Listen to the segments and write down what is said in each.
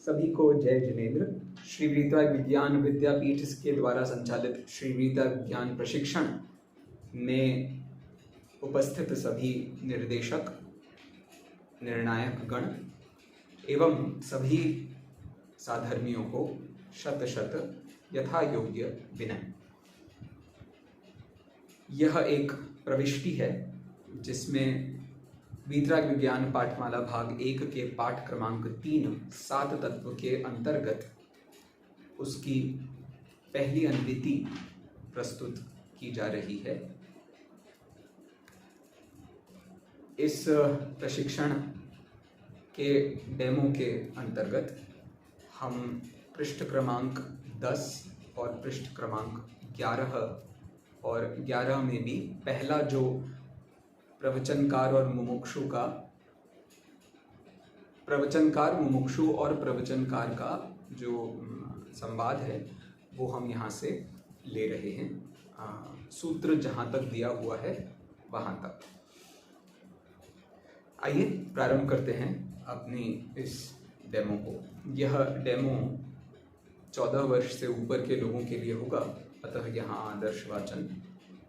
सभी को जय जिनेन्द्र। श्री वीतराग विज्ञान विद्यापीठ के द्वारा संचालित श्री वीतराग विज्ञान प्रशिक्षण में उपस्थित सभी निर्देशक, निर्णायक गण एवं सभी साधर्मियों को शत शत यथा योग्य विनय। यह एक प्रविष्टि है जिसमें वीतराग विज्ञान पाठमाला भाग 1 के पाठ क्रमांक 3 7 तत्व के अंतर्गत उसकी पहली अनुवृत्ति प्रस्तुत की जा रही है। इस प्रशिक्षण के डेमो के अंतर्गत हम पृष्ठ क्रमांक 10 और पृष्ठ क्रमांक 11 और 11 में भी पहला जो प्रवचनकार और मुमुक्षु और प्रवचनकार का जो संवाद है वो हम यहाँ से ले रहे हैं। सूत्र जहाँ तक दिया हुआ है वहाँ तक। आइए प्रारंभ करते हैं अपनी इस डेमो को। यह डेमो 14 वर्ष से ऊपर के लोगों के लिए होगा, अतः यहाँ आदर्श वाचन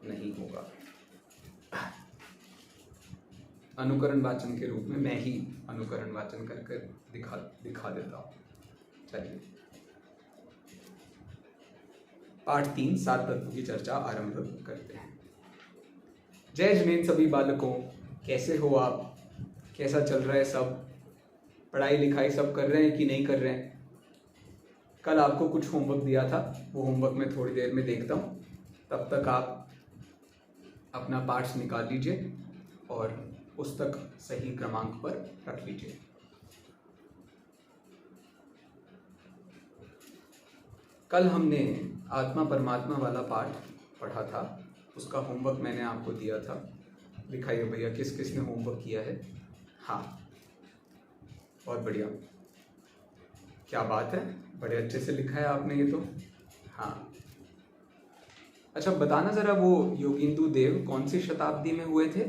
नहीं होगा। अनुकरण वाचन के रूप में मैं ही अनुकरण वाचन कर दिखा देता हूँ। चलिए पाठ 3 7 तत्व की चर्चा आरंभ करते हैं। जय जिनेन्द्र सभी बालकों, कैसे हो आप? कैसा चल रहा है सब? पढ़ाई लिखाई सब कर रहे हैं कि नहीं कर रहे हैं? कल आपको कुछ होमवर्क दिया था, वो होमवर्क मैं थोड़ी देर में देखता हूँ। तब तक आप अपना पार्ट्स निकाल लीजिए और पुस्तक सही क्रमांक पर रख लीजिए। कल हमने आत्मा परमात्मा वाला पाठ पढ़ा था, उसका होमवर्क मैंने आपको दिया था। दिखाइए भैया किस किस ने होमवर्क किया है। हाँ, बहुत बढ़िया, क्या बात है, बड़े अच्छे से लिखा है आपने ये तो। हाँ, अच्छा बताना जरा, वो योगिंदु देव कौन सी शताब्दी में हुए थे?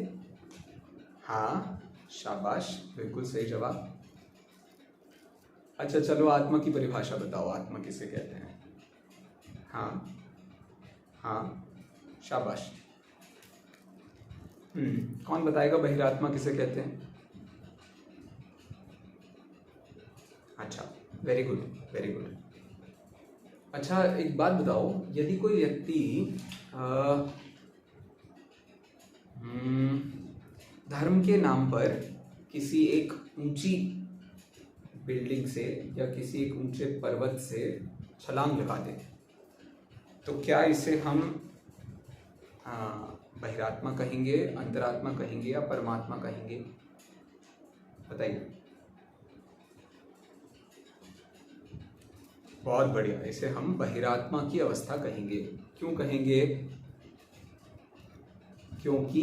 हाँ शाबाश, बिल्कुल सही जवाब। अच्छा चलो आत्मा की परिभाषा बताओ, आत्मा किसे कहते हैं? हाँ हाँ शाबाश। कौन बताएगा बहिरात्मा किसे कहते हैं? अच्छा, वेरी गुड वेरी गुड। अच्छा एक बात बताओ, यदि कोई व्यक्ति धर्म के नाम पर किसी एक ऊंची बिल्डिंग से या किसी एक ऊंचे पर्वत से छलांग लगा दे, तो क्या इसे हम बहिरात्मा कहेंगे, अंतरात्मा कहेंगे या परमात्मा कहेंगे? बताइए। बहुत बढ़िया, इसे हम बहिरात्मा की अवस्था कहेंगे। क्यों कहेंगे? क्योंकि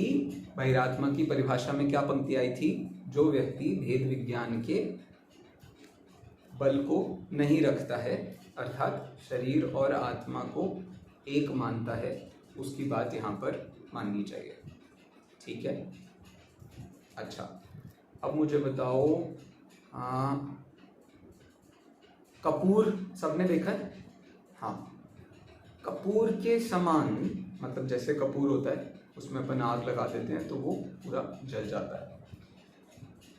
बहिरात्मा की परिभाषा में क्या पंक्ति आई थी? जो व्यक्ति भेद विज्ञान के बल को नहीं रखता है, अर्थात शरीर और आत्मा को एक मानता है, उसकी बात यहाँ पर माननी चाहिए। ठीक है, अच्छा अब मुझे बताओ, कपूर सबने देखा है? हाँ, कपूर के समान, मतलब जैसे कपूर होता है उसमें अपन आग लगा देते हैं तो वो पूरा जल जाता है।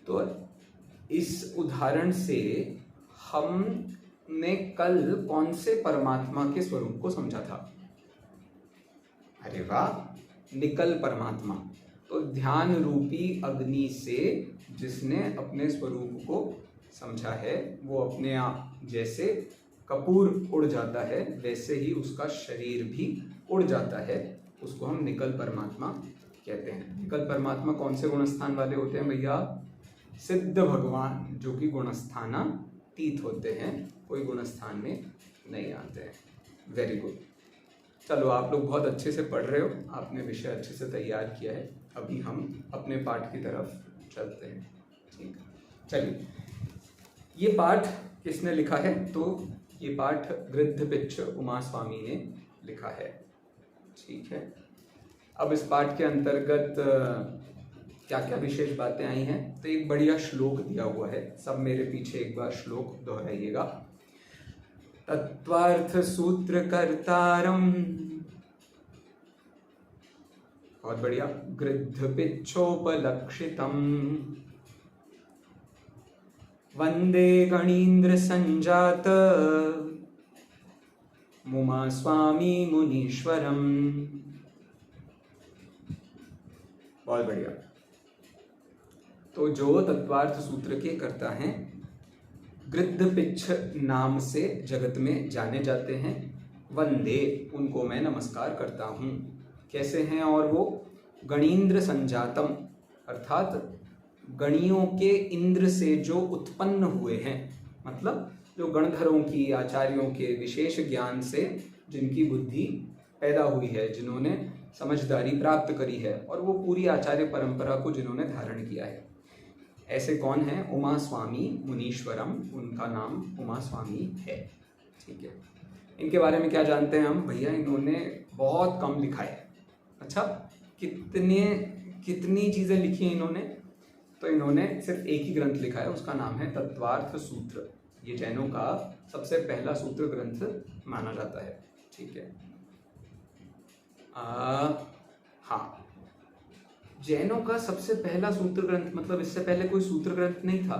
तो इस उदाहरण से हमने कल कौन से परमात्मा के स्वरूप को समझा था? अरे वाह, निकल परमात्मा। तो ध्यान रूपी अग्नि से जिसने अपने स्वरूप को समझा है, वो अपने आप जैसे कपूर उड़ जाता है वैसे ही उसका शरीर भी उड़ जाता है, उसको हम निकल परमात्मा कहते हैं। निकल परमात्मा कौन से गुणस्थान वाले होते हैं भैया? सिद्ध भगवान, जो कि गुणस्थानातीत होते हैं, कोई गुणस्थान में नहीं आते हैं। Very good. चलो आप लोग बहुत अच्छे से पढ़ रहे हो, आपने विषय अच्छे से तैयार किया है। अभी हम अपने पाठ की तरफ चलते हैं। ठीक है, चलिए। ये पाठ किसने लिखा है? तो ये पाठ गृध्र पिच्छ उमा स्वामी ने लिखा है। ठीक है, अब इस पाठ के अंतर्गत क्या क्या विशेष बातें आई हैं, तो एक बढ़िया श्लोक दिया हुआ है, सब मेरे पीछे एक बार श्लोक दोहराइएगा। तत्वार्थ सूत्र कर्तारम, बहुत बढ़िया, गृध्र पिच्छोपलक्षितम, वंदे गणीन्द्र संजात मुमा स्वामी मुनीश्वरम। बहुत बढ़िया। तो जो तत्वार्थ सूत्र के कर्ता हैं, गृध्र पिच्छ नाम से जगत में जाने जाते हैं, वंदे, उनको मैं नमस्कार करता हूँ। कैसे हैं और वो? गणीन्द्र संजातम, अर्थात गणियों के इंद्र से जो उत्पन्न हुए हैं, मतलब जो गणधरों की, आचार्यों के विशेष ज्ञान से जिनकी बुद्धि पैदा हुई है, जिन्होंने समझदारी प्राप्त करी है और वो पूरी आचार्य परंपरा को जिन्होंने धारण किया है, ऐसे कौन है? उमा स्वामी मुनीश्वरम, उनका नाम उमा स्वामी है। ठीक है, इनके बारे में क्या जानते हैं हम? भैया इन्होंने बहुत कम लिखा है। अच्छा, कितनी चीज़ें लिखी हैं इन्होंने? तो इन्होंने सिर्फ एक ही ग्रंथ लिखा है, उसका नाम है तत्वार्थ सूत्र। ये जैनों का सबसे पहला सूत्र ग्रंथ माना जाता है। ठीक है, हाँ, जैनों का सबसे पहला सूत्र ग्रंथ, मतलब इससे पहले कोई सूत्र ग्रंथ नहीं था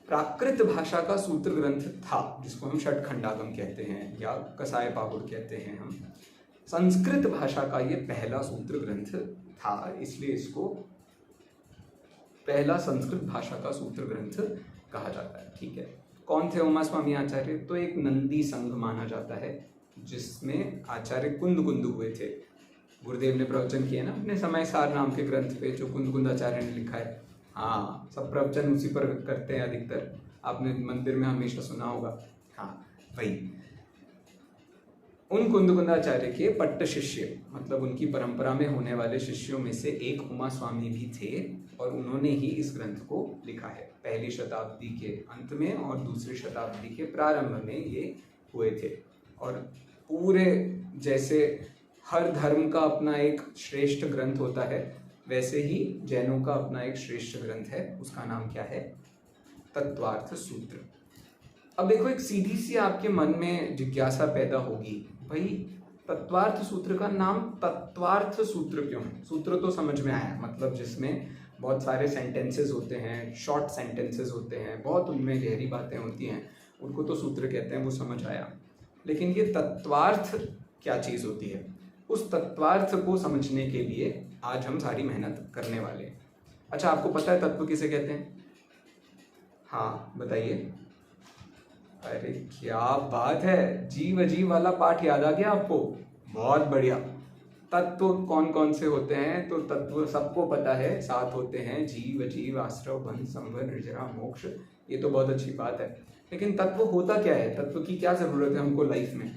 प्राकृत भाषा का सूत्र ग्रंथ था, जिसको हम षटखंडागम कहते हैं या कसाय पाहुड़ कहते हैं हम। संस्कृत भाषा का ये पहला सूत्र ग्रंथ था, इसलिए इसको पहला संस्कृत भाषा का सूत्र ग्रंथ कहा जाता है। ठीक है, कौन थे उमा स्वामी आचार्य? तो एक नंदी संघ माना जाता है, जिसमें आचार्य कुंद हुए थे। गुरुदेव ने प्रवचन किए ना अपने समय सार नाम के ग्रंथ पे, जो कुंद आचार्य ने लिखा है। हाँ, सब प्रवचन उसी पर करते हैं अधिकतर, आपने मंदिर में हमेशा सुना होगा। हाँ, वही उन कुंदाचार्य के पट्ट शिष्य, मतलब उनकी परंपरा में होने वाले शिष्यों में से एक उमा स्वामी भी थे, और उन्होंने ही इस ग्रंथ को लिखा है। पहली शताब्दी के अंत में और दूसरी शताब्दी के प्रारंभ में ये हुए थे। और पूरे, जैसे हर धर्म का अपना एक श्रेष्ठ ग्रंथ होता है, वैसे ही जैनों का अपना एक श्रेष्ठ ग्रंथ है, उसका नाम क्या है? तत्वार्थ सूत्र। अब देखो, एक सीधी सी आपके मन में जिज्ञासा पैदा होगी, भाई तत्वार्थ सूत्र का नाम तत्वार्थ सूत्र क्यों है? सूत्र तो समझ में आया, मतलब जिसमें बहुत सारे सेंटेंसेस होते हैं, शॉर्ट सेंटेंसेस होते हैं, बहुत उनमें गहरी बातें होती हैं, उनको तो सूत्र कहते हैं, वो समझ आया। लेकिन ये तत्वार्थ क्या चीज़ होती है? उस तत्वार्थ को समझने के लिए आज हम सारी मेहनत करने वाले हैं। अच्छा, आपको पता है तत्व किसे कहते हैं? हाँ बताइए। अरे क्या बात है, जीव अजीब वाला पाठ याद आ गया आपको, बहुत बढ़िया। तत्व कौन कौन से होते हैं? तो तत्व सबको पता है, 7 होते हैं, जीव अजीव आश्रव बंध संवर निर्जरा मोक्ष, ये तो बहुत अच्छी बात है। लेकिन तत्व होता क्या है? तत्व की क्या जरूरत है हमको लाइफ में?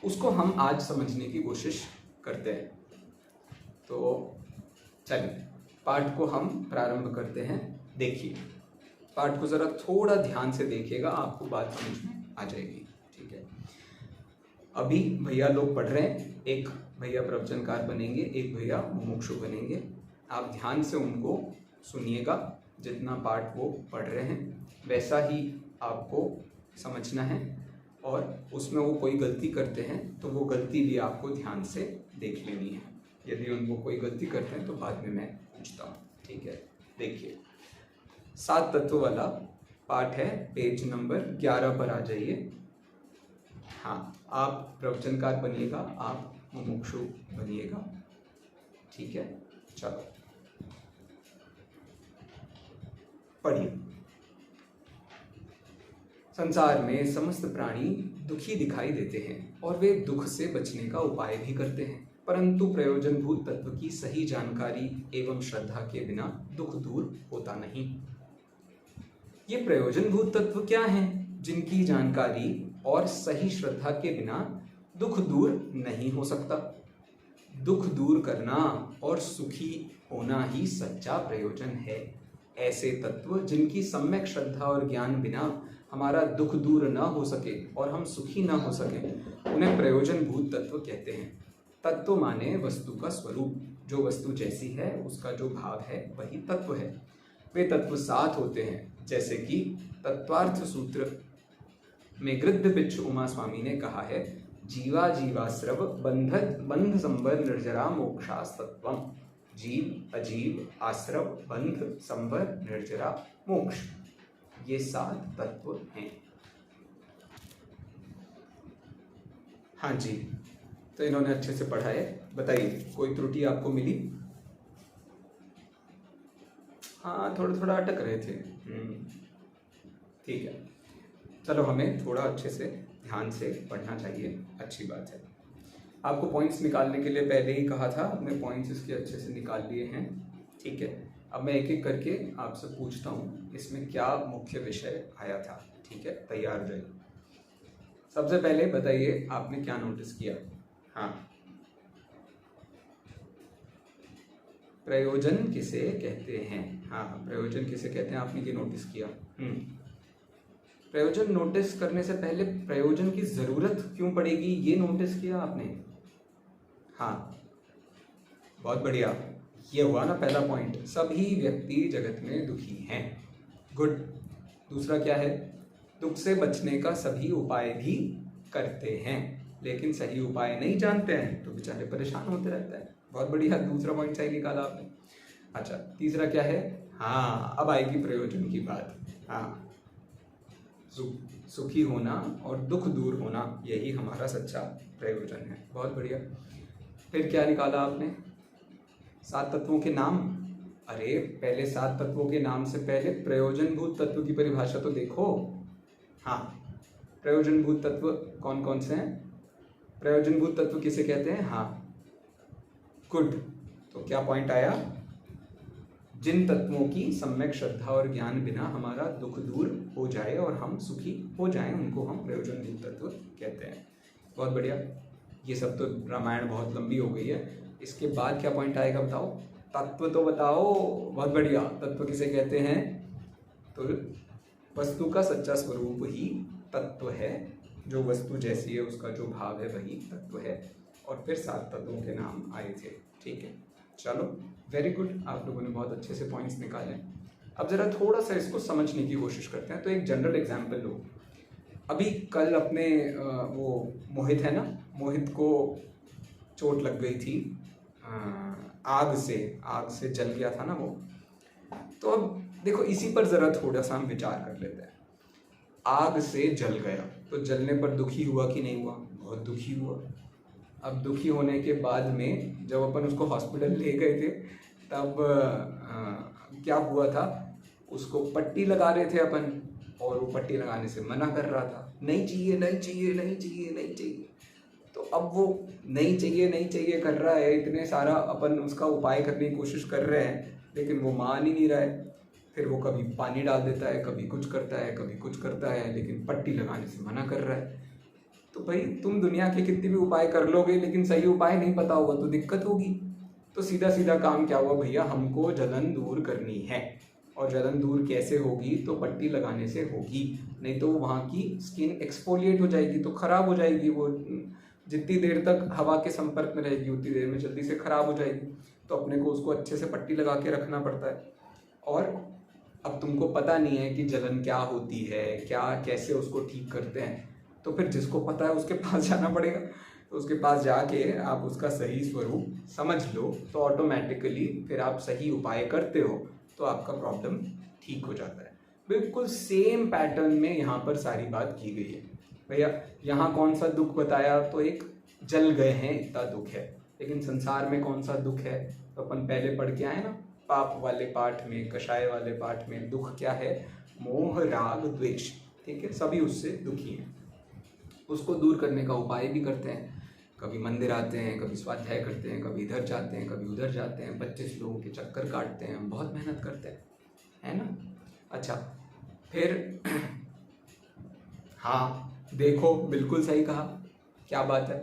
उसको हम आज समझने की कोशिश करते हैं। तो चलिए पाठ को हम प्रारंभ करते हैं। देखिए, पाठ को जरा थोड़ा ध्यान से देखिएगा, आपको बात समझ में आ जाएगी। ठीक है, अभी भैया लोग पढ़ रहे हैं, एक भैया प्रवचनकार बनेंगे, एक भैया मुमुक्षु बनेंगे। आप ध्यान से उनको सुनिएगा, जितना पाठ वो पढ़ रहे हैं वैसा ही आपको समझना है, और उसमें वो कोई गलती करते हैं तो वो गलती भी आपको ध्यान से देख लेनी है। यदि उनको कोई गलती करते हैं तो बाद में मैं पूछता हूँ। ठीक है, देखिए 7 तत्व वाला पाठ है, पेज नंबर 11 पर आ जाइए। हाँ, आप प्रवचनकार बनिएगा, आप मुमुक्षु बनिएगा। ठीक है, चलो पढ़िए। संसार में समस्त प्राणी दुखी दिखाई देते हैं और वे दुख से बचने का उपाय भी करते हैं, परंतु प्रयोजनभूत तत्व की सही जानकारी एवं श्रद्धा के बिना दुख दूर होता नहीं। ये प्रयोजनभूत तत्व क्या हैं, जिनकी जानकारी और सही श्रद्धा के बिना दुख दूर नहीं हो सकता? दुख दूर करना और सुखी होना ही सच्चा प्रयोजन है। ऐसे तत्व जिनकी सम्यक श्रद्धा और ज्ञान बिना हमारा दुख दूर न हो सके और हम सुखी न हो सके, उन्हें प्रयोजनभूत तत्व कहते हैं। तत्व माने वस्तु का स्वरूप, जो वस्तु जैसी है उसका जो भाव है वही तत्व है। वे तत्व 7 होते हैं, जैसे कि तत्वार्थ सूत्र में गृध्र बिच्छु उमा स्वामी ने कहा है, जीवा जीवाश्रव बंध बंध संबर निर्जरा मोक्षास्तत्वम। जीव, अजीव, आश्रव, बंध, संबर, निर्जरा, मोक्ष, ये 7 तत्व हैं। हाँ जी, तो इन्होंने अच्छे से पढ़ा है। बताइए कोई त्रुटि आपको मिली? हाँ, थोड़ा थोड़ा अटक रहे थे। ठीक है, चलो हमें थोड़ा अच्छे से ध्यान से पढ़ना चाहिए, अच्छी बात है। आपको पॉइंट्स निकालने के लिए पहले ही कहा था, हमने पॉइंट्स इसके अच्छे से निकाल लिए हैं। ठीक है, अब मैं एक एक करके आपसे पूछता हूँ इसमें क्या मुख्य विषय आया था। ठीक है, तैयार हो जाइए। सबसे पहले बताइए आपने क्या नोटिस किया? हाँ, प्रयोजन किसे कहते हैं? हाँ, प्रयोजन किसे कहते हैं, आपने ये नोटिस किया। प्रयोजन नोटिस करने से पहले प्रयोजन की जरूरत क्यों पड़ेगी, ये नोटिस किया आपने? हाँ, बहुत बढ़िया, ये हुआ ना पहला पॉइंट। सभी व्यक्ति जगत में दुखी हैं। गुड। दूसरा क्या है? दुख से बचने का सभी उपाय भी करते हैं, लेकिन सही उपाय नहीं जानते हैं तो बेचारे परेशान होते रहते हैं। बहुत बढ़िया, दूसरा पॉइंट सही निकाला आपने। अच्छा, तीसरा क्या है? हाँ, अब आएगी प्रयोजन की बात। हाँ, सुखी होना और दुख दूर होना, यही हमारा सच्चा प्रयोजन है। बहुत बढ़िया। फिर क्या निकाला आपने? 7 तत्वों के नाम। अरे पहले 7 तत्वों के नाम से पहले प्रयोजनभूत तत्व की परिभाषा तो देखो। हाँ, प्रयोजनभूत तत्व कौन कौन से हैं? प्रयोजनभूत तत्व किसे कहते हैं? हाँ, गुड। तो क्या पॉइंट आया? जिन तत्वों की सम्यक श्रद्धा और ज्ञान बिना हमारा दुख दूर हो जाए और हम सुखी हो जाएं, उनको हम प्रयोजनभूत तत्व कहते हैं। बहुत बढ़िया। ये सब तो रामायण बहुत लंबी हो गई है। इसके बाद क्या पॉइंट आएगा बताओ? तत्व तो बताओ। बहुत बढ़िया, तत्व किसे कहते हैं? तो वस्तु का सच्चा स्वरूप ही तत्व है, जो वस्तु जैसी है उसका जो भाव है वही तत्व है। और फिर 7 तत्वों के नाम आए थे। ठीक है, चलो वेरी गुड, आप लोगों ने बहुत अच्छे से पॉइंट्स निकाले। अब जरा थोड़ा सा इसको समझने की कोशिश करते हैं। तो एक जनरल एग्जाम्पल लो। अभी कल अपने वो मोहित है ना, मोहित को चोट लग गई थी, आग से जल गया था ना वो। तो अब देखो इसी पर जरा थोड़ा सा हम विचार कर लेते हैं। आग से जल गया तो जलने पर दुखी हुआ कि नहीं हुआ? बहुत दुखी हुआ। अब दुखी होने के बाद में जब अपन उसको हॉस्पिटल ले गए थे तब क्या हुआ था, उसको पट्टी लगा रहे थे अपन, और वो पट्टी लगाने से मना कर रहा था, नहीं चाहिए नहीं चाहिए नहीं चाहिए नहीं चाहिए। तो अब वो नहीं चाहिए कर रहा है, इतने सारा अपन उसका उपाय करने की कोशिश कर रहे हैं लेकिन वो मान ही नहीं रहा है। फिर वो कभी पानी डाल देता है, कभी कुछ करता है, कभी कुछ करता है, लेकिन पट्टी लगाने से मना कर रहा है। तो भाई तुम दुनिया के कितने भी उपाय कर लोगे लेकिन सही उपाय नहीं पता होगा तो दिक्कत होगी। तो सीधा सीधा काम क्या हुआ भैया, हमको जलन दूर करनी है। और जलन दूर कैसे होगी? तो पट्टी लगाने से होगी, नहीं तो वहाँ की स्किन एक्सफोलिएट हो जाएगी, तो खराब हो जाएगी। वो जितनी देर तक हवा के संपर्क में रहेगी उतनी देर में जल्दी से खराब हो जाएगी। तो अपने को उसको अच्छे से पट्टी लगा के रखना पड़ता है। और अब तुमको पता नहीं है कि जलन क्या होती है, क्या कैसे उसको ठीक करते हैं, तो फिर जिसको पता है उसके पास जाना पड़ेगा। तो उसके पास जाके आप उसका सही स्वरूप समझ लो तो ऑटोमेटिकली फिर आप सही उपाय करते हो तो आपका प्रॉब्लम ठीक हो जाता है। बिल्कुल सेम पैटर्न में यहाँ पर सारी बात की गई है। भैया यहाँ कौन सा दुख बताया? तो एक जल गए हैं इतना दुख है, लेकिन संसार में कौन सा दुख है? तो अपन पहले पढ़ के आए ना पाप वाले पाठ में, कषाय वाले पाठ में। दुख क्या है? मोह राग द्वेष। ठीक है, सभी उससे दुखी हैं। उसको दूर करने का उपाय भी करते हैं। कभी मंदिर आते हैं, कभी स्वाध्याय करते हैं, कभी इधर जाते हैं, कभी उधर जाते हैं, 25 लोगों के चक्कर काटते हैं, बहुत मेहनत करते हैं, है ना। अच्छा, फिर हाँ देखो, बिल्कुल सही कहा, क्या बात है।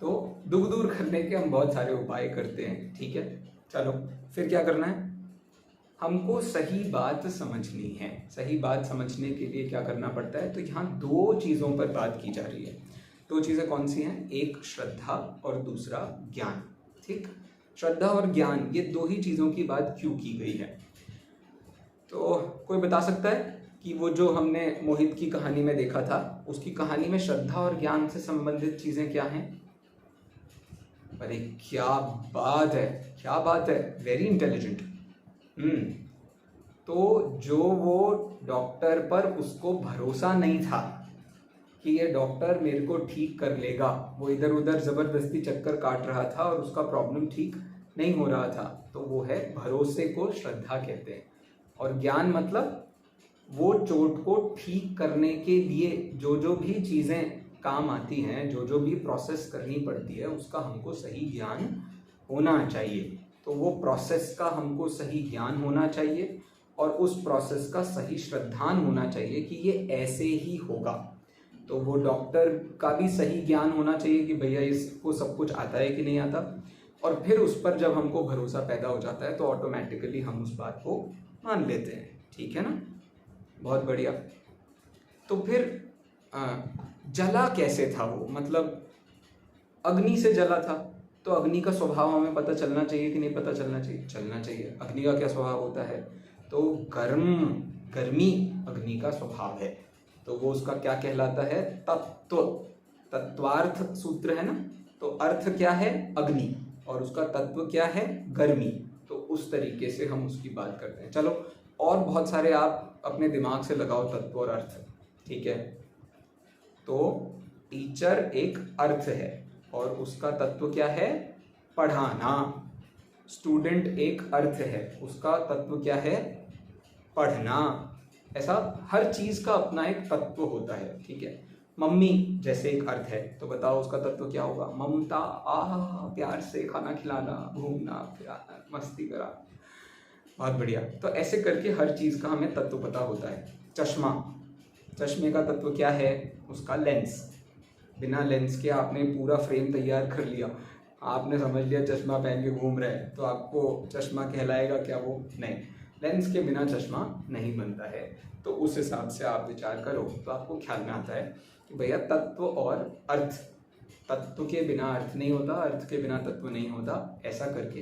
तो दुख दूर करने के हम बहुत सारे उपाय करते हैं। ठीक है, चलो फिर क्या करना है? हमको सही बात समझनी है। सही बात समझने के लिए क्या करना पड़ता है? तो यहाँ 2 चीज़ों पर बात की जा रही है। दो चीजें कौन सी हैं? एक श्रद्धा और दूसरा ज्ञान। ठीक, श्रद्धा और ज्ञान, ये दो ही चीजों की बात क्यों की गई है? तो कोई बता सकता है कि वो जो हमने मोहित की कहानी में देखा था, उसकी कहानी में श्रद्धा और ज्ञान से संबंधित चीजें क्या हैं? अरे क्या बात है, क्या बात है, वेरी इंटेलिजेंट। तो जो वो डॉक्टर पर उसको भरोसा नहीं था कि ये डॉक्टर मेरे को ठीक कर लेगा, वो इधर उधर जबरदस्ती चक्कर काट रहा था और उसका प्रॉब्लम ठीक नहीं हो रहा था, तो वो है भरोसे को श्रद्धा कहते हैं। और ज्ञान मतलब वो चोट को ठीक करने के लिए जो जो भी चीजें काम आती हैं, जो जो भी प्रोसेस करनी पड़ती है, उसका हमको सही ज्ञान होना चाहिए। तो वो प्रोसेस का हमको सही ज्ञान होना चाहिए और उस प्रोसेस का सही श्रद्धान होना चाहिए कि ये ऐसे ही होगा। तो वो डॉक्टर का भी सही ज्ञान होना चाहिए कि भैया इसको सब कुछ आता है कि नहीं आता, और फिर उस पर जब हमको भरोसा पैदा हो जाता है तो ऑटोमेटिकली हम उस बात को मान लेते हैं। ठीक है ना, बहुत बढ़िया। तो फिर जला कैसे था वो? मतलब अग्नि से जला था, तो अग्नि का स्वभाव हमें पता चलना चाहिए कि नहीं पता चलना चाहिए? चलना चाहिए। अग्नि का क्या स्वभाव होता है? तो गर्मी अग्नि का स्वभाव है। तो वो उसका क्या कहलाता है? तत्व। तत्वार्थ सूत्र है ना, तो अर्थ क्या है? अग्नि, और उसका तत्व क्या है? गर्मी। तो उस तरीके से हम उसकी बात करते हैं। चलो और बहुत सारे आप अपने दिमाग से लगाओ तत्व और अर्थ। ठीक है, तो टीचर एक अर्थ है और उसका तत्व क्या है? पढ़ाना। स्टूडेंट एक अर्थ है, उसका तत्व क्या है? पढ़ना। ऐसा हर चीज का अपना एक तत्व होता है। ठीक है, मम्मी जैसे एक अर्थ है, तो बताओ उसका तत्व क्या होगा? ममता, प्यार से खाना खिलाना, घूमना फिराना, मस्ती करा। बहुत बढ़िया। तो ऐसे करके हर चीज का हमें तत्व पता होता है। चश्मा, चश्मे का तत्व क्या है? उसका लेंस। बिना लेंस के आपने पूरा फ्रेम तैयार कर लिया, आपने समझ लिया चश्मा पहन के घूम रहे हैं, तो आपको चश्मा कहलाएगा क्या वो? नहीं, लेंस के बिना चश्मा नहीं बनता है। तो उस हिसाब से आप विचार करो तो आपको ख्याल में आता है कि भैया तत्व और अर्थ, तत्व के बिना अर्थ नहीं होता, अर्थ के बिना तत्व नहीं होता। ऐसा करके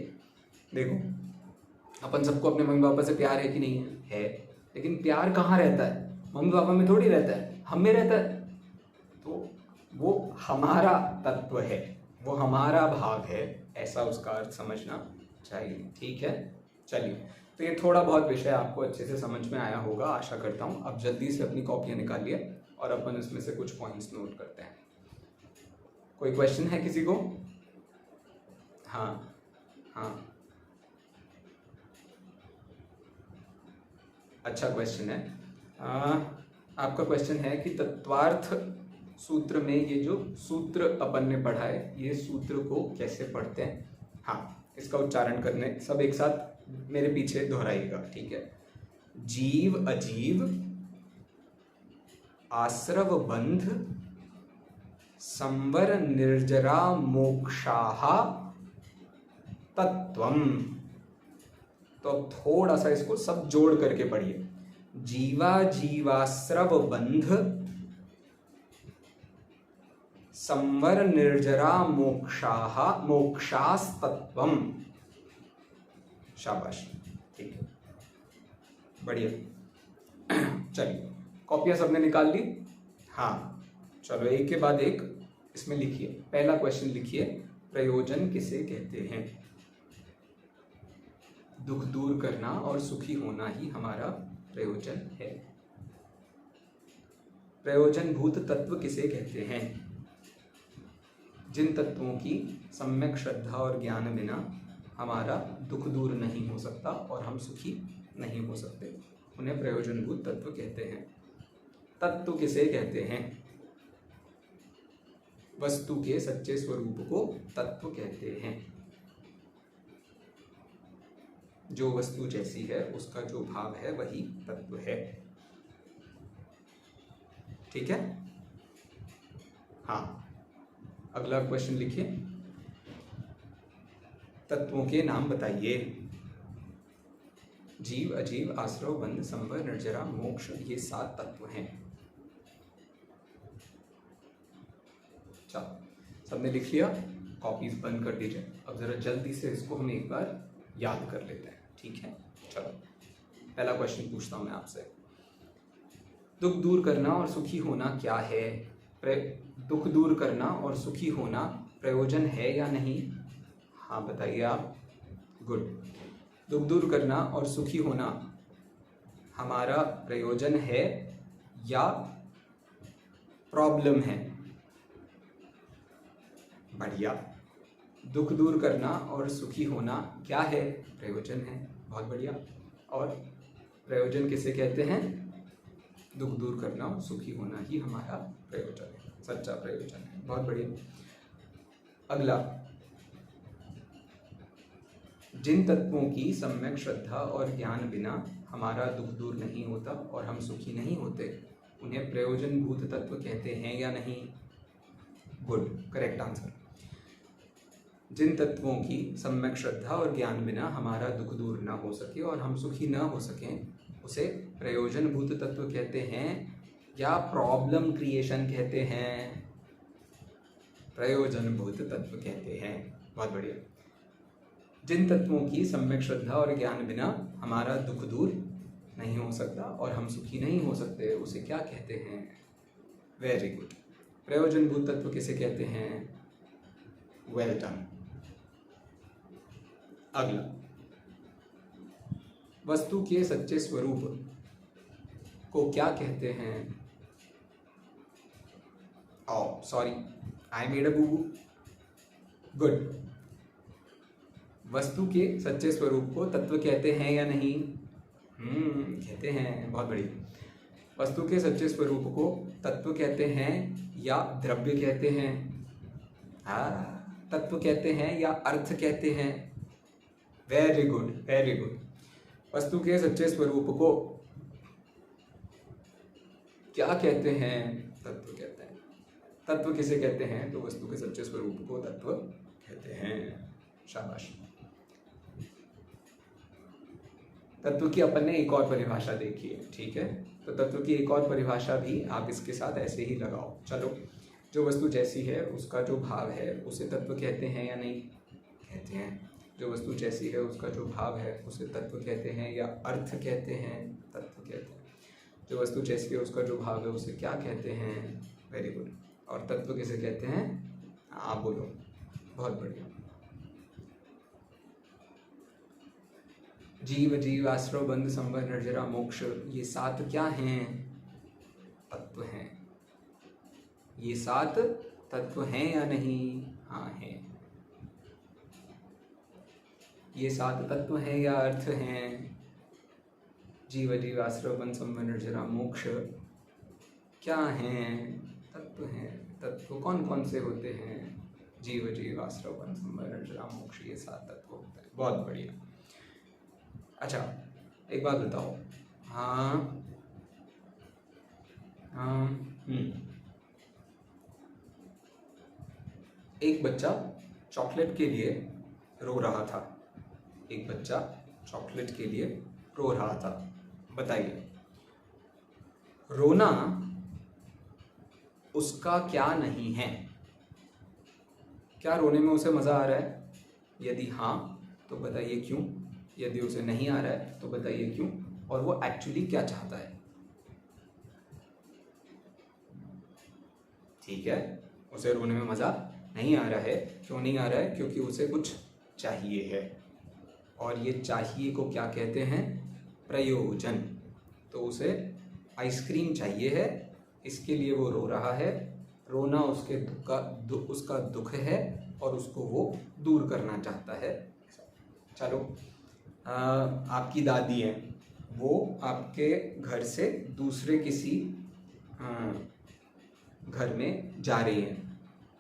देखो, अपन सबको अपने मम्मी पापा से प्यार है कि नहीं है? लेकिन प्यार कहाँ रहता है? मम्मी पापा में थोड़ी रहता है, हम में रहता है। तो वो हमारा तत्व है, वो हमारा भाग है, ऐसा उसका अर्थ समझना चाहिए। ठीक है, चलिए, तो ये थोड़ा बहुत विषय आपको अच्छे से समझ में आया होगा, आशा करता हूँ। अब जल्दी से अपनी कॉपियाँ निकालिए और अपन इसमें से कुछ पॉइंट्स नोट करते हैं। कोई क्वेश्चन है किसी को? हाँ हाँ, अच्छा क्वेश्चन है। आपका क्वेश्चन है कि तत्वार्थ सूत्र में ये जो सूत्र अपन ने पढ़ा है, ये सूत्र को कैसे पढ़ते हैं? हाँ, इसका उच्चारण करने सब एक साथ मेरे पीछे दोहराइएगा। ठीक है, जीव अजीव आश्रव बंध संवर निर्जरा मोक्षाः तत्वम। तो अब थोड़ा सा इसको सब जोड़ करके पढ़िए। जीवा जीवाश्रव बंध संवर निर्जरा मोक्षाः मोक्षास्तत्वम। शाबाश, ठीक है, बढ़िया। चलिए, कॉपियां सबने निकाल ली? हाँ, चलो एक के बाद एक इसमें लिखिए। पहला क्वेश्चन लिखिए, प्रयोजन किसे कहते हैं? दुख दूर करना और सुखी होना ही हमारा प्रयोजन है। प्रयोजन भूत तत्व किसे कहते हैं? जिन तत्वों की सम्यक श्रद्धा और ज्ञान बिना हमारा दुख दूर नहीं हो सकता और हम सुखी नहीं हो सकते, उन्हें प्रयोजनभूत तत्व कहते हैं। तत्व किसे कहते हैं? वस्तु के सच्चे स्वरूप को तत्व कहते हैं। जो वस्तु जैसी है उसका जो भाव है वही तत्व है। ठीक है, हाँ, अगला क्वेश्चन लिखिए। तत्वों के नाम बताइए। जीव अजीव आश्रव बंध संवर निर्जरा मोक्ष, ये 7 तत्व हैं। चलो सबने लिख लिया, कॉपीज बंद कर दीजिए। अब जरा जल्दी से इसको हम एक बार याद कर लेते हैं, ठीक है। चलो पहला क्वेश्चन पूछता हूं मैं आपसे, दुख दूर करना और सुखी होना क्या है? दुख दूर करना और सुखी होना प्रयोजन है या नहीं? हाँ बताइए आप। गुड। दुख दूर करना और सुखी होना हमारा प्रयोजन है या प्रॉब्लम है? बढ़िया। दुख दूर करना और सुखी होना क्या है? प्रयोजन है। बहुत बढ़िया। और प्रयोजन किसे कहते हैं? दुख दूर करना और सुखी होना ही हमारा प्रयोजन है, सच्चा प्रयोजन है। बहुत बढ़िया। अगला, जिन तत्वों की सम्यक श्रद्धा और ज्ञान बिना हमारा दुख दूर नहीं होता और हम सुखी नहीं होते, उन्हें प्रयोजन भूत तत्व कहते हैं या नहीं? Good, correct answer. जिन तत्वों की सम्यक श्रद्धा और ज्ञान बिना हमारा दुख दूर ना हो सके और हम सुखी ना हो सकें, उसे प्रयोजन भूत तत्व कहते हैं या प्रॉब्लम क्रिएशन कहते हैं? प्रयोजन भूत तत्व कहते हैं। बहुत बढ़िया। जिन तत्वों की सम्यक श्रद्धा और ज्ञान बिना हमारा दुख दूर नहीं हो सकता और हम सुखी नहीं हो सकते, उसे क्या कहते हैं? Very good. प्रयोजन भूत तत्व किसे कहते हैं? Well done. अगला, वस्तु के सच्चे स्वरूप को क्या कहते हैं? ओ सॉरी, आई मेड अ बू। गुड। वस्तु के सच्चे स्वरूप को तत्व कहते हैं या नहीं? कहते हैं। बहुत बढ़िया। वस्तु के सच्चे स्वरूप को तत्व कहते हैं या द्रव्य कहते हैं? तत्व कहते हैं या अर्थ कहते हैं? Very good, very good. वस्तु के सच्चे स्वरूप को क्या कहते हैं? तत्व कहते हैं। तत्व किसे कहते हैं? तो वस्तु के सच्चे स्वरूप को तत्व कहते हैं। शाबाश। तत्व की अपन ने एक और परिभाषा देखी है, ठीक है। तो तत्व की एक और परिभाषा भी आप इसके साथ ऐसे ही लगाओ। चलो, जो वस्तु जैसी है उसका जो भाव है उसे तत्व कहते हैं या नहीं? कहते हैं। जो वस्तु जैसी है उसका जो भाव है उसे तत्व कहते हैं या अर्थ कहते हैं? तत्व कहते हैं। जो वस्तु जैसी है उसका जो भाव है उसे क्या कहते हैं? Very good. और तत्व किसे कहते हैं? आप बोलो। बहुत बढ़िया। जीव, जीव, आश्रव, बंध, संबंध, निर्जरा, मोक्ष, ये 7 क्या हैं? तत्व हैं। ये 7 तत्व हैं या नहीं? हाँ हैं। ये 7 तत्व हैं या अर्थ हैं? जीव, जीव, आश्रव, बंध, संबंध, निर्जरा, मोक्ष क्या हैं? तत्व हैं। तत्व कौन कौन से होते हैं? जीव, जीव, आश्रव, बंध, संबंध, निर्जरा, मोक्ष, ये 7 तत्व होते हैं। बहुत बढ़िया। अच्छा, एक बात बताओ। हाँ एक बच्चा चॉकलेट के लिए रो रहा था। एक बच्चा चॉकलेट के लिए रो रहा था। बताइए, रोना उसका क्या नहीं है? क्या रोने में उसे मजा आ रहा है? यदि हाँ तो बताइए क्यों। यदि उसे नहीं आ रहा है तो बताइए क्यों, और वो एक्चुअली क्या चाहता है? ठीक है, उसे रोने में मजा नहीं आ रहा है। क्यों नहीं आ रहा है? क्योंकि उसे कुछ चाहिए है, और ये चाहिए को क्या कहते हैं? प्रयोजन। तो उसे आइसक्रीम चाहिए है, इसके लिए वो रो रहा है। रोना उसके उसका दुख है और उसको वो दूर करना चाहता है। चलो, आपकी दादी है, वो आपके घर से दूसरे किसी घर में जा रही है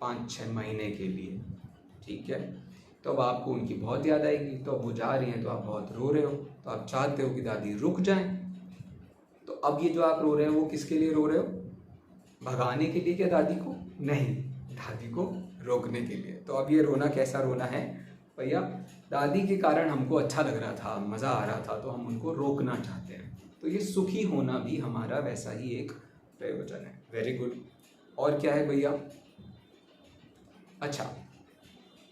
5-6 महीने के लिए, ठीक है। तो अब आपको उनकी बहुत याद आएगी, तो अब वो जा रही हैं तो आप बहुत रो रहे हो, तो आप चाहते हो कि दादी रुक जाएं। तो अब ये जो आप रो रहे हो वो किसके लिए रो रहे हो? भगाने के लिए क्या दादी को? नहीं, दादी को रोकने के लिए। तो अब ये रोना कैसा रोना है भैया? दादी के कारण हमको अच्छा लग रहा था, मज़ा आ रहा था, तो हम उनको रोकना चाहते हैं। तो ये सुखी होना भी हमारा वैसा ही एक प्रयोजन है। Very good. और क्या है भैया? अच्छा,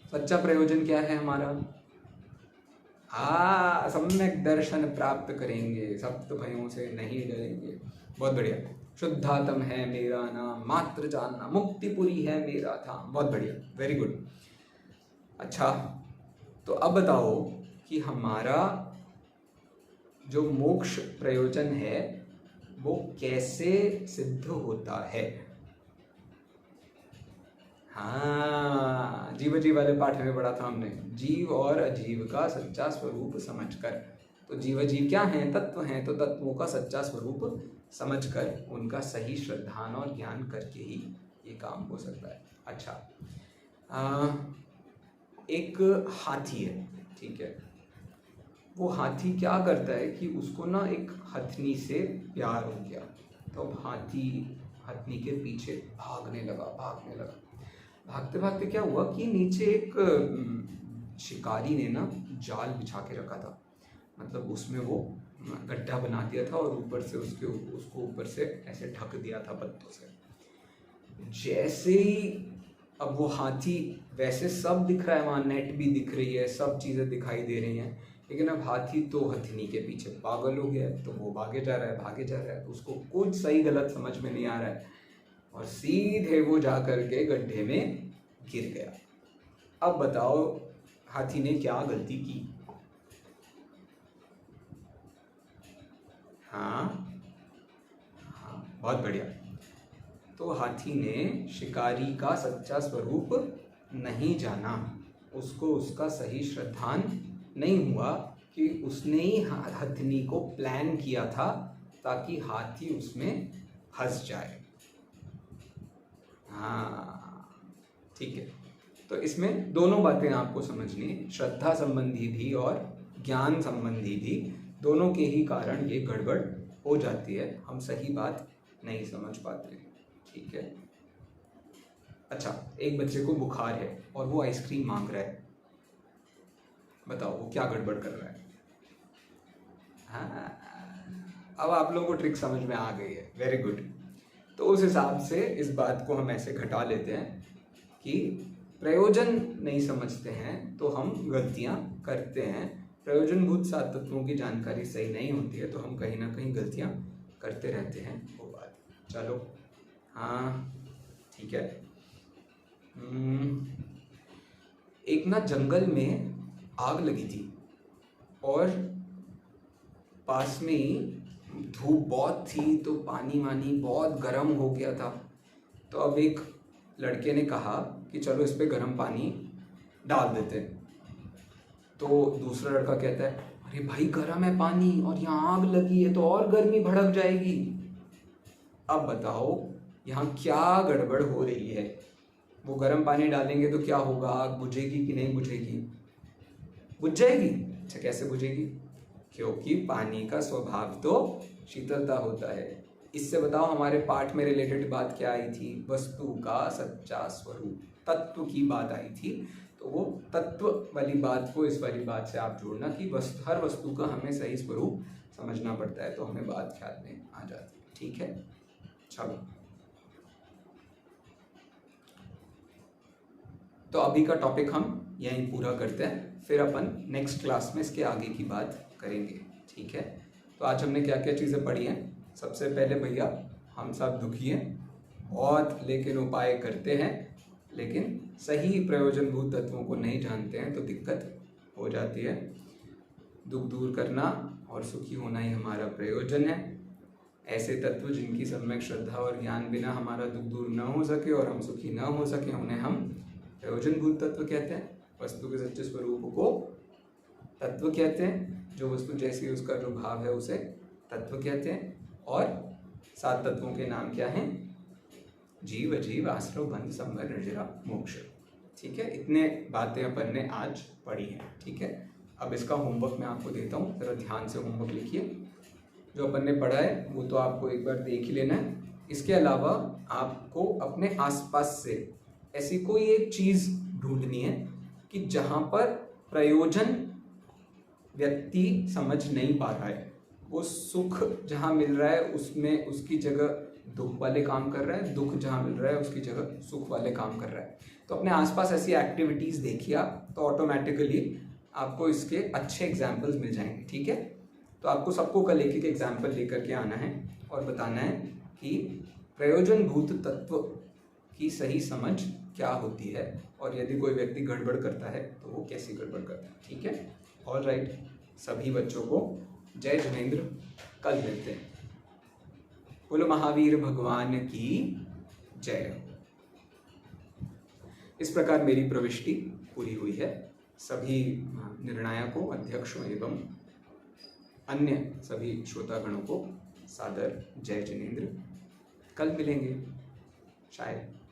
सच्चा प्रयोजन क्या है हमारा? सम्यक दर्शन प्राप्त करेंगे, सप्त भयों से नहीं डरेंगे। बहुत बढ़िया। शुद्धात्म है मेरा नाम, मात्र जानना, मुक्तिपुरी है मेरा धाम। बहुत बढ़िया, वेरी गुड। अच्छा, तो अब बताओ कि हमारा जो मोक्ष प्रयोजन है वो कैसे सिद्ध होता है? हाँ, जीव अजीव वाले पाठ में पढ़ा था हमने, जीव और अजीव का सच्चा स्वरूप समझकर। तो जीव अजीव क्या हैं? तत्व हैं। तो तत्वों का सच्चा स्वरूप समझकर उनका सही श्रद्धान और ज्ञान करके ही ये काम हो सकता है। अच्छा, एक हाथी है, ठीक है। वो हाथी क्या करता है कि उसको ना एक हथनी से प्यार हो गया, तो अब हाथी हथनी के पीछे भागने लगा। भागते भागते क्या हुआ कि नीचे एक शिकारी ने ना जाल बिछा के रखा था, मतलब उसमें वो गड्ढा बना दिया था और ऊपर से उसको ऊपर से ऐसे ढक दिया था पत्तों से। जैसे ही अब वो हाथी, वैसे सब दिख रहा है वहाँ, नेट भी दिख रही है, सब चीज़ें दिखाई दे रही हैं, लेकिन अब हाथी तो हथनी के पीछे पागल हो गया है, तो वो भागे जा रहा है, तो उसको कुछ सही गलत समझ में नहीं आ रहा है और सीधे वो जा करके गड्ढे में गिर गया। अब बताओ हाथी ने क्या गलती की? हाँ, बहुत बढ़िया। तो हाथी ने शिकारी का सच्चा स्वरूप नहीं जाना, उसको उसका सही श्रद्धान नहीं हुआ कि उसने ही हथनी को प्लान किया था ताकि हाथी उसमें फंस जाए। हाँ, ठीक है। तो इसमें दोनों बातें आपको समझनी है, श्रद्धा संबंधी भी और ज्ञान संबंधी भी, दोनों के ही कारण ये गड़बड़ हो जाती है, हम सही बात नहीं समझ पाते, ठीक है। अच्छा, एक बच्चे को बुखार है और वो आइसक्रीम मांग रहा है, बताओ वो क्या गड़बड़ कर रहा है? हाँ, अब आप लोगों को ट्रिक समझ में आ गई है, वेरी गुड। तो उस हिसाब से इस बात को हम ऐसे घटा लेते हैं कि प्रयोजन नहीं समझते हैं तो हम गलतियां करते हैं, प्रयोजनभूत सात तत्वों की जानकारी सही नहीं होती है तो हम कहीं ना कहीं गलतियां करते रहते हैं, वो बात। चलो, हाँ, ठीक है। एक ना जंगल में आग लगी थी और पास में ही धूप बहुत थी, तो पानी वानी बहुत गर्म हो गया था। तो अब एक लड़के ने कहा कि चलो इस पे गर्म पानी डाल देते हैं। तो दूसरा लड़का कहता है, अरे भाई गर्म है पानी और यहाँ आग लगी है तो और गर्मी भड़क जाएगी। अब बताओ यहाँ क्या गड़बड़ हो रही है? वो गर्म पानी डालेंगे तो क्या होगा? आग बुझेगी कि नहीं बुझेगी? बुझ जाएगी। अच्छा, कैसे बुझेगी? क्योंकि पानी का स्वभाव तो शीतलता होता है। इससे बताओ हमारे पाठ में रिलेटेड बात क्या आई थी? वस्तु का सच्चा स्वरूप, तत्व की बात आई थी। तो वो तत्व वाली बात को इस वाली बात से आप जोड़ना कि हर वस्तु का हमें सही स्वरूप समझना पड़ता है, तो हमें बात ख्याल में आ जाती है, ठीक है। चलो, तो अभी का टॉपिक हम यहीं पूरा करते हैं, फिर अपन नेक्स्ट क्लास में इसके आगे की बात करेंगे, ठीक है। तो आज हमने क्या क्या चीज़ें पढ़ी हैं? सबसे पहले भैया, हम सब दुखी हैं बहुत, लेकिन उपाय करते हैं, लेकिन सही प्रयोजनभूत तत्वों को नहीं जानते हैं तो दिक्कत हो जाती है। दुख दूर करना और सुखी होना ही हमारा प्रयोजन है। ऐसे तत्व जिनकी सम्यक श्रद्धा और ज्ञान बिना हमारा दुख दूर न हो सके और हम सुखी न हो सके, उन्हें हम प्रयोजनभूत तत्व कहते हैं। वस्तु के सच्चे स्वरूप को तत्व कहते हैं, जो वस्तु जैसी उसका जो भाव है उसे तत्व कहते हैं। और सात तत्वों के नाम क्या हैं? जीव, अजीव, आश्रव, बंध, संवर, निर्जरा, मोक्ष, ठीक है। इतने बातें अपन ने आज पढ़ी हैं, ठीक है। अब इसका होमवर्क मैं आपको देता हूँ, जरा ध्यान से होमवर्क लिखिए। जो अपन ने पढ़ा है वो तो आपको एक बार देख ही लेना है। इसके अलावा आपको अपने आसपास से ऐसी कोई एक चीज़ ढूंढनी है कि जहाँ पर प्रयोजन व्यक्ति समझ नहीं पा रहा है, वो सुख जहाँ मिल रहा है उसमें उसकी जगह दुख वाले काम कर रहा है, दुख जहाँ मिल रहा है उसकी जगह सुख वाले काम कर रहा है। तो अपने आसपास ऐसी एक्टिविटीज़ देखिए आप, तो ऑटोमेटिकली आपको इसके अच्छे एग्जाम्पल्स मिल जाएंगे। ठीक है, तो आपको सबको कल एक एक एग्जाम्पल लेकर के आना है और बताना है कि प्रयोजनभूत तत्व की सही समझ क्या होती है, और यदि कोई व्यक्ति गड़बड़ करता है तो वो कैसी गड़बड़ करता है। ठीक है, ऑल राइट, सभी बच्चों को जय जिनेंद्र, कल मिलते हैं। बोलो महावीर भगवान की जय। इस प्रकार मेरी प्रविष्टि पूरी हुई है। सभी निर्णायकों, अध्यक्षों एवं अन्य सभी श्रोतागणों को सादर जय जिनेंद्र। कल मिलेंगे शायद।